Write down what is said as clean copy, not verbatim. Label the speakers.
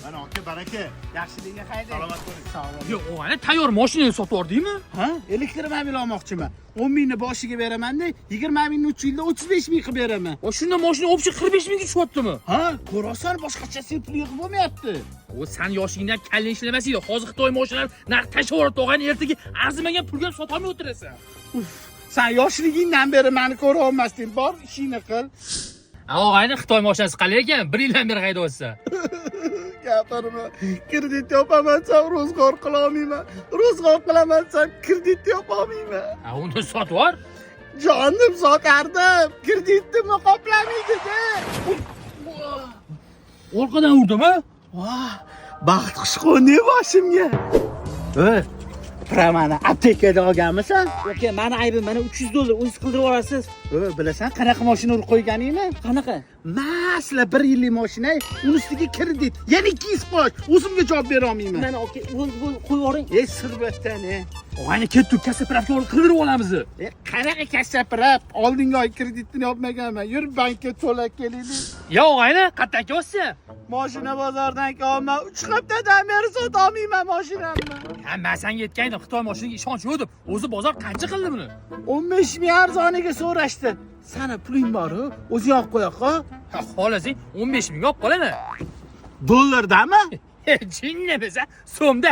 Speaker 1: Mana aka baraka.
Speaker 2: Yaxshiligiga haydi.
Speaker 1: Salomat bo'ling.
Speaker 2: Sog' bo'ling.
Speaker 3: Yo'q, o'g'ayni tayyor mashinani sotib yubordingmi?
Speaker 2: Ha? Elektromobil olmoqchiman. 10 mingni boshiga beraman-da, 20 mingni 3 yilda 35 ming qilib beraman.
Speaker 3: O shunda mashina общий 45 mingga tushyaptimi?
Speaker 2: Ha, ko'rasan boshqachasi pul yig'ib bo'lmayapti.
Speaker 3: O sen yoshingdan kallang ishlamas edi. Hozir Xitoy mashinalari narx tashlab yuboradi, o'g'ayni ertaga arzimagan pulga sota olmay o'tirasan.
Speaker 2: Sen yoshligingdan beri meni ko'ra olmasding. Bor, ishingni qil.
Speaker 3: O'g'ayni Xitoy mashinasi qalay ekan? 1 yildan beri haydayapsan.
Speaker 2: Gapirma. Kredit yopaman-san, ro'zg'or qila olmayman. Ro'zg'or qilaman-san, kredit yopa olmayman.
Speaker 3: Ha, uni sotib yubor.
Speaker 2: Jonim sotardim. Kreditni qoplamaydi-da.
Speaker 3: Orqadan urdimi?
Speaker 2: Voh, baxt qush qo'ndi boshimga. Pramani aptekada olganmisan?
Speaker 4: Aka, meni aybim, mana $300 o'zingiz qildirib olasiz.
Speaker 2: Bilasan qanaqa mashina urib qo'yganingni?
Speaker 4: Qanaqa?
Speaker 2: Masla 1 yillik mashina, uni ustiga kredit. Yana 200 qo'sh. O'zimga javob bera olmayman.
Speaker 4: Mana aka, qo'yib yuboring.
Speaker 2: Sirbatdan,
Speaker 3: O'g'ayni ketdi, kassa pravka olib qildirib olamiz.
Speaker 2: qanaqa kassapirab? Oldingi oy kreditini yopmaganman. Yur bankka to'lab kelaylik.
Speaker 3: Yo, o'g'ayni, qayerdan kelyapsan?
Speaker 2: Mashina bozordan kelman. 3 haftadan beri sota olmayman mashinamni.
Speaker 3: Ha, men senga aytgandim, Xitoy mashinaga ishonch yo'q deb. O'zi bozor qancha qildi buni?
Speaker 2: 15 ming arzoniga so'rashdi. Sana puling bor-ku, o'zing olib qo'y-qa.
Speaker 3: Ha, xolasang 15 mingga olib qolaman.
Speaker 2: Dollardami?
Speaker 3: Jinni bo'lsa, so'mda.